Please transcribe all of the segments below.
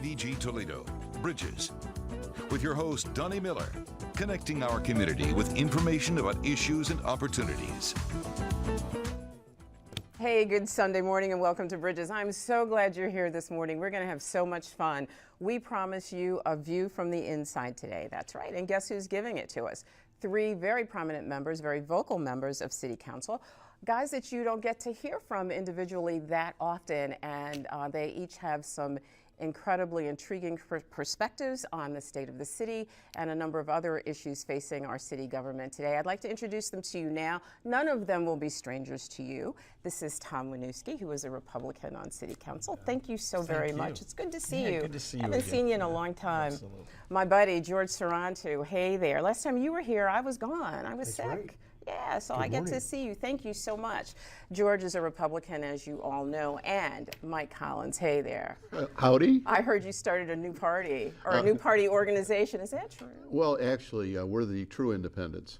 KDG Toledo, Bridges, with your host, Donnie Miller, connecting our community with information about issues and opportunities. Hey, good Sunday morning and welcome to Bridges. I'm so glad you're here this morning. We're going to have so much fun. We promise you a view from the inside today. That's right. And guess who's giving it to us? Three very prominent members, very vocal members of City Council, guys that you don't get to hear from individually that often, and they each have some incredibly intriguing perspectives on the state of the city and a number of other issues facing our city government today. I'd like to introduce them to you now. None of them will be strangers to you. This is Tom Winooski, who is a Republican on City Council. Thank you so very much. It's good to see you. Good to see you. I haven't seen you in a long time. Absolutely. My buddy, George Sarantu. Hey there. Last time you were here, I was gone. I was sick. Right. Yeah, so Good I get morning. to see you. Thank you so much. George is a Republican, as you all know, and Mike Collins. Hey there. Howdy. I heard you started a new party, or a new party organization. Is that true? Well, actually, we're the true independents.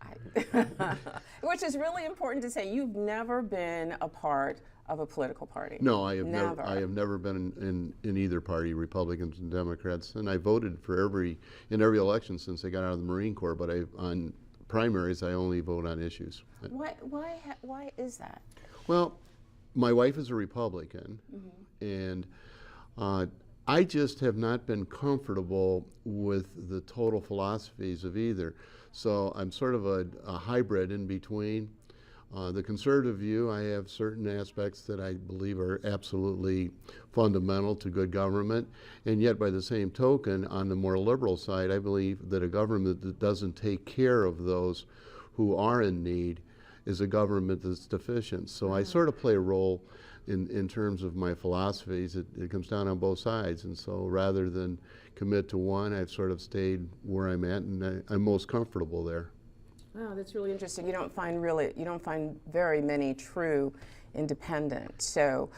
Which is really important to say. You've never been a part of a political party. No, I have Never. I have never been in either party, Republicans and Democrats, and I voted for in every election since I got out of the Marine Corps. But on primaries, I only vote on issues. Why is that? Well, my wife is a Republican, and I just have not been comfortable with the total philosophies of either. So I'm sort of a hybrid in between. The conservative view, I have certain aspects that I believe are absolutely fundamental to good government, and yet by the same token, on the more liberal side, I believe that a government that doesn't take care of those who are in need is a government that's deficient. So I sort of play a role in terms of my philosophies. It comes down on both sides, and so rather than commit to one, I've sort of stayed where I'm at, and I'm most comfortable there. Wow, that's really interesting. You don't find very many true independents. So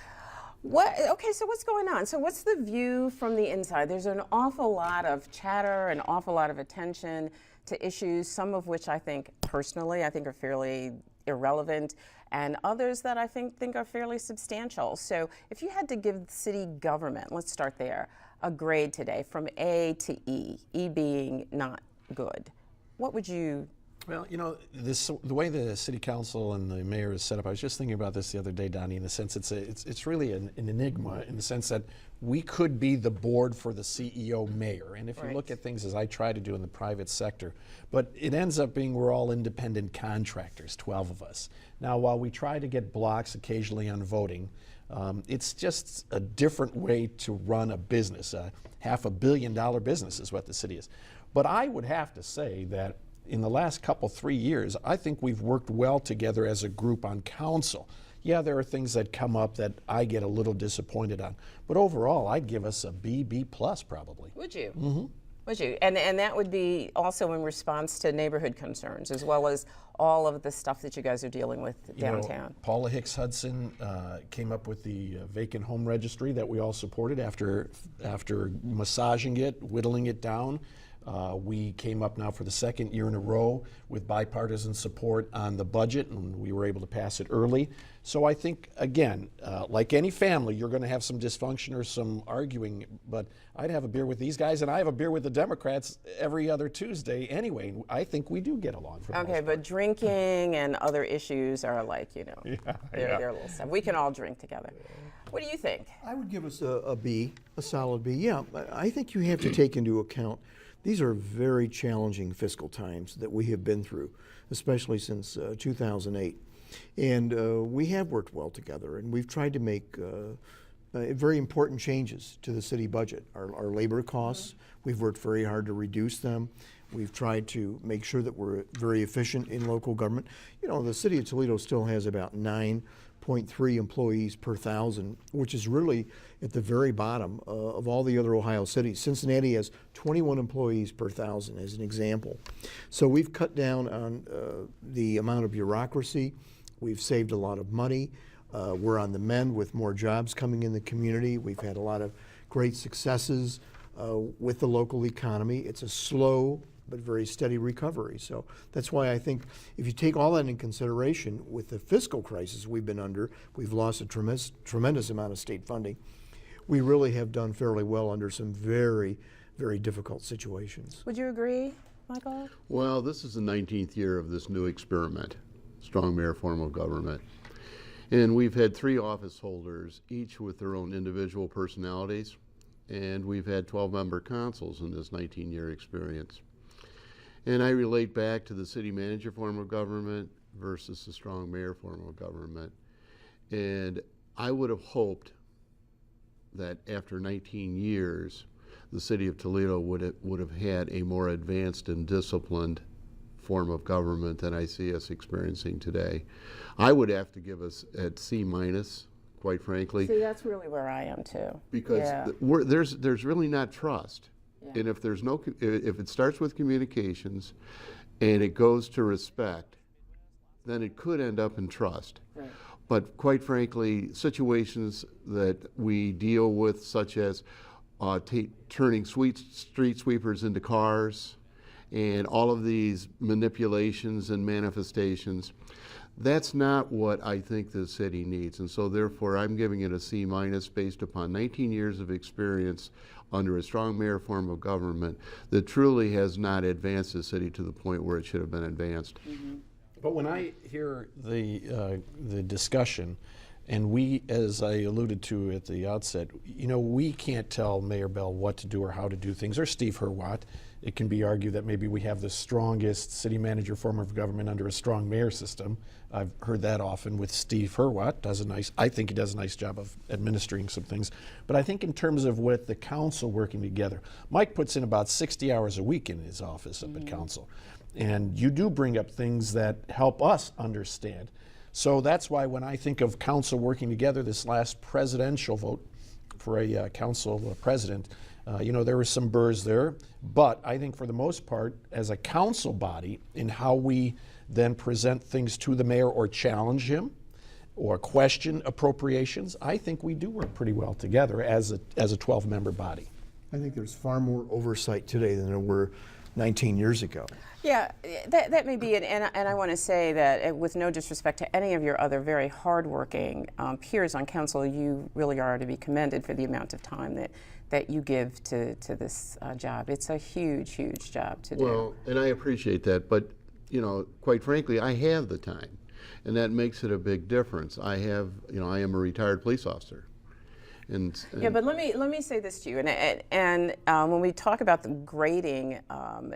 so what's going on? So what's the view from the inside? There's an awful lot of chatter, an awful lot of attention to issues, some of which I think personally are fairly irrelevant, and others that I think are fairly substantial. So if you had to give city government, let's start there, a grade today from A to E, E being not good, what would you? Well, you know, the way the city council and the mayor is set up, I was just thinking about this the other day, Donnie, in the sense it's really an enigma in the sense that we could be the board for the CEO mayor. And if you look at things as I try to do in the private sector, but it ends up being we're all independent contractors, 12 of us. Now, while we try to get blocks occasionally on voting, it's just a different way to run a business. $500 million business is what the city is. But I would have to say that in the last 3 years, I think we've worked well together as a group on council. Yeah, there are things that come up that I get a little disappointed on, but overall, I'd give us a B plus probably. Would you? Mm-hmm. Would you? And that would be also in response to neighborhood concerns, as well as all of the stuff that you guys are dealing with downtown. Paula Hicks Hudson came up with the vacant home registry that we all supported after massaging it, whittling it down. We came up now for the second year in a row with bipartisan support on the budget, and we were able to pass it early. So I think, again, like any family, you're going to have some dysfunction or some arguing, but I'd have a beer with these guys, and I have a beer with the Democrats every other Tuesday anyway. I think we do get along. Okay, but drinking and other issues are like, they're a little stuff. We can all drink together. What do you think? I would give us a B, a solid B. Yeah, I think you have to take into account these are very challenging fiscal times that we have been through, especially since 2008. And we have worked well together, and we've tried to make very important changes to the city budget. Our labor costs, we've worked very hard to reduce them. We've tried to make sure that we're very efficient in local government. You know, the city of Toledo still has about 9.3 employees per thousand, which is really at the very bottom of all the other Ohio cities. Cincinnati has 21 employees per thousand, as an example. So we've cut down on the amount of bureaucracy. We've saved a lot of money. We're on the mend with more jobs coming in the community. We've had a lot of great successes with the local economy. It's a slow but very steady recovery. So that's why I think if you take all that in consideration with the fiscal crisis we've been under, we've lost a tremendous amount of state funding. we really have done fairly well under some very, very difficult situations. Would you agree, Michael? Well, this is the 19th year of this new experiment, strong mayor form of government. And we've had 3 office holders, each with their own individual personalities, and we've had 12-member councils in this 19-year experience. And I relate back to the city manager form of government versus the strong mayor form of government. And I would have hoped that after 19 years, the city of Toledo would have had a more advanced and disciplined form of government than I see us experiencing today. I would have to give us at C-, quite frankly. See, that's really where I am too. Because there's really not trust. Yeah. And if it starts with communications and it goes to respect, then it could end up in trust. Right. But quite frankly, situations that we deal with, such as turning street sweepers into cars, and all of these manipulations and manifestations, that's not what I think the city needs. And so therefore I'm giving it a C- based upon 19 years of experience under a strong mayor form of government that truly has not advanced the city to the point where it should have been advanced. Mm-hmm. But when I hear the discussion, and we, as I alluded to at the outset, we can't tell Mayor Bell what to do or how to do things, or Steve Hurwat. It can be argued that maybe we have the strongest city manager form of government under a strong mayor system. I've heard that often with Steve Hurwat. I think he does a nice job of administering some things. But I think in terms of with the council working together, Mike puts in about 60 hours a week in his office up at council. And you do bring up things that help us understand. So that's why when I think of council working together, this last presidential vote for a council president, there were some burrs there, but I think for the most part, as a council body, in how we then present things to the mayor or challenge him or question appropriations, I think we do work pretty well together as a 12-member body. I think there's far more oversight today than there were 19 years ago. Yeah, that may be it, and I want to say that with no disrespect to any of your other very hardworking peers on council, you really are to be commended for the amount of time that you give to this job. It's a huge, huge job to do. Well, and I appreciate that, but quite frankly, I have the time, and that makes it a big difference. I am a retired police officer. And yeah, but let me say this to you, and when we talk about grading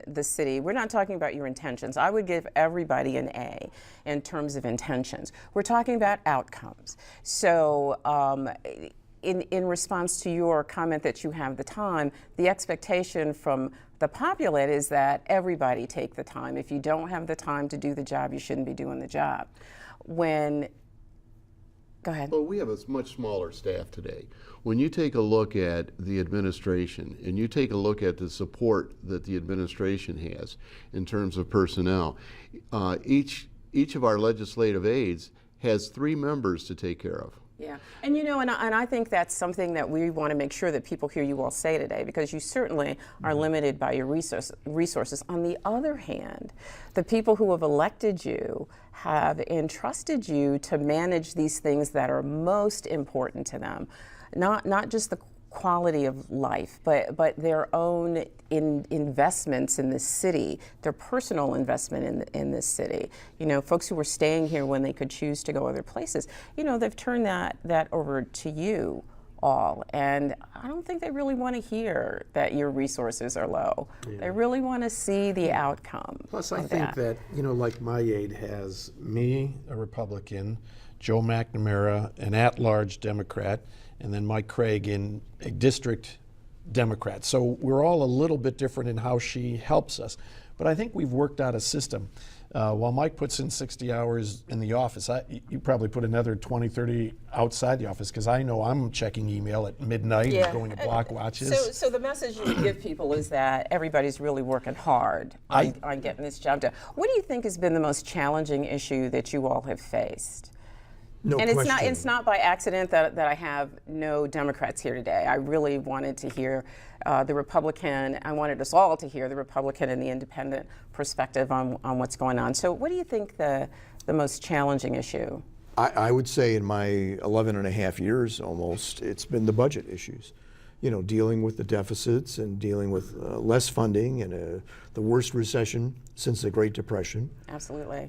the city, we're not talking about your intentions. I would give everybody an A in terms of intentions. We're talking about outcomes. So in response to your comment that you have the time, the expectation from the populate is that everybody take the time. If you don't have the time to do the job, you shouldn't be doing the job. Go ahead. Well, we have a much smaller staff today. When you take a look at the administration and you take a look at the support that the administration has in terms of personnel, each of our legislative aides has 3 members to take care of. Yeah, and and I think that's something that we want to make sure that people hear you all say today, because you certainly are limited by your resources. On the other hand, the people who have elected you have entrusted you to manage these things that are most important to them, not just the quality of life, but their own investments in this city, their personal investment in this city. Folks who were staying here when they could choose to go other places, they've turned that over to you all. And I don't think they really want to hear that your resources are low. Yeah. They really want to see the outcome. Plus, I think that, like my aide has me, a Republican, Joe McNamara, an at-large Democrat, and then Mike Craig in a district Democrat. So we're all a little bit different in how she helps us. But I think we've worked out a system. While Mike puts in 60 hours in the office, you probably put another 20, 30 outside the office, because I know I'm checking email at midnight and going to block watches. So the message you give people is that everybody's really working hard on getting this job done. What do you think has been the most challenging issue that you all have faced? No and question. it's not by accident that I have no Democrats here today. I really wanted to hear the Republican. I wanted us all to hear the Republican and the independent perspective on what's going on. So what do you think the most challenging issue I would say in my 11 and a half years almost, it's been the budget issues. You know, dealing with the deficits and dealing with less funding and the worst recession since the Great Depression. Absolutely.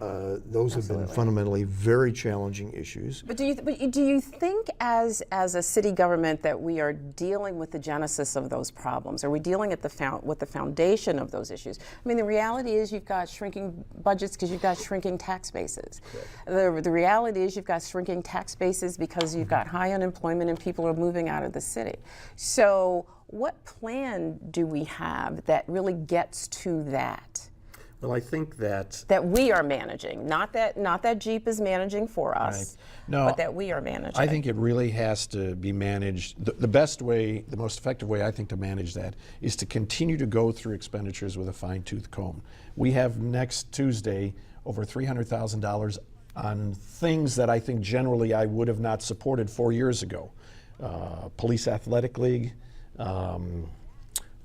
Those have been fundamentally very challenging issues. But do you think as a city government that we are dealing with the genesis of those problems? Are we dealing at with the foundation of those issues? I mean, the reality is you've got shrinking budgets because you've got shrinking tax bases. The reality is you've got shrinking tax bases because you've got high unemployment and people are moving out of the city. So what plan do we have that really gets to that? Well, I think that we are managing, not that Jeep is managing for us, no, but that we are managing. I think it really has to be managed. The best way, the most effective way I think to manage that is to continue to go through expenditures with a fine-tooth comb. We have next Tuesday over $300,000 on things that I think generally I would have not supported 4 years ago. Police Athletic League,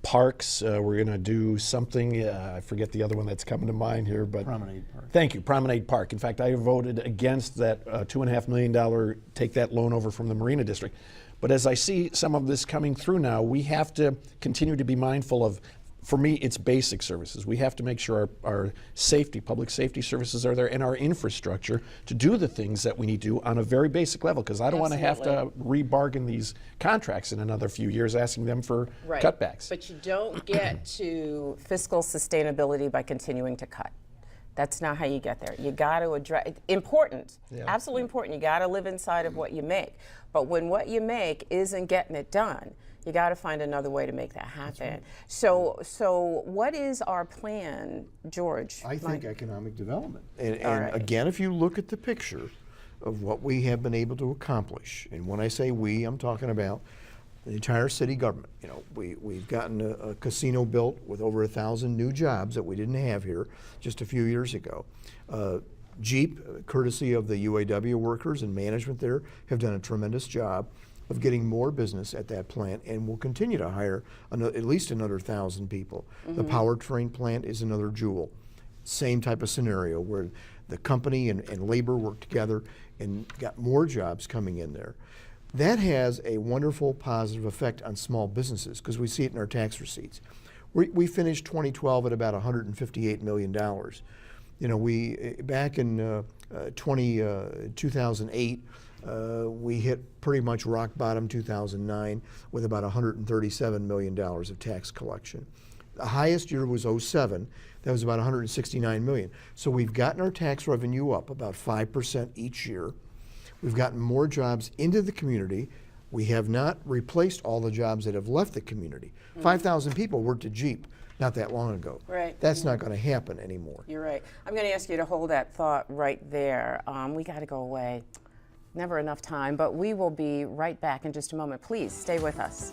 parks, we're going to do something, I forget the other one that's coming to mind here, but Promenade Park. Thank you, Promenade Park. In fact, I voted against that $2.5 million, take that loan over from the Marina District. But as I see some of this coming through now, we have to continue to be mindful of, for me, it's basic services. We have to make sure our safety, public safety services are there and our infrastructure to do the things that we need to do on a very basic level, because I don't want to have to re-bargain these contracts in another few years asking them for cutbacks. But you don't get to fiscal sustainability by continuing to cut. That's not how you get there. You got to address, important, absolutely important. You got to live inside of what you make. But when what you make isn't getting it done, you got to find another way to make that happen. Right. So what is our plan, George? I think economic development. And again, if you look at the picture of what we have been able to accomplish, and when I say we, I'm talking about the entire city government. You know, we've gotten a casino built with over 1,000 new jobs that we didn't have here just a few years ago. Jeep, courtesy of the UAW workers and management there, have done a tremendous job of getting more business at that plant, and will continue to hire at least another 1,000 people. Mm-hmm. The powertrain plant is another jewel. Same type of scenario where the company and labor work together and got more jobs coming in there. That has a wonderful positive effect on small businesses because we see it in our tax receipts. We finished 2012 at about $158 million. You know, we back in 2008, we hit pretty much rock bottom 2009 with about $137 million of tax collection. The highest year was 2007. That was about $169 million. So we've gotten our tax revenue up about 5% each year. We've gotten more jobs into the community. We have not replaced all the jobs that have left the community. 5,000 people worked at Jeep not that long ago. Right. That's not going to happen anymore. You're right. I'm going to ask you to hold that thought right there. We got to go away. Never enough time, but we will be right back in just a moment. Please stay with us.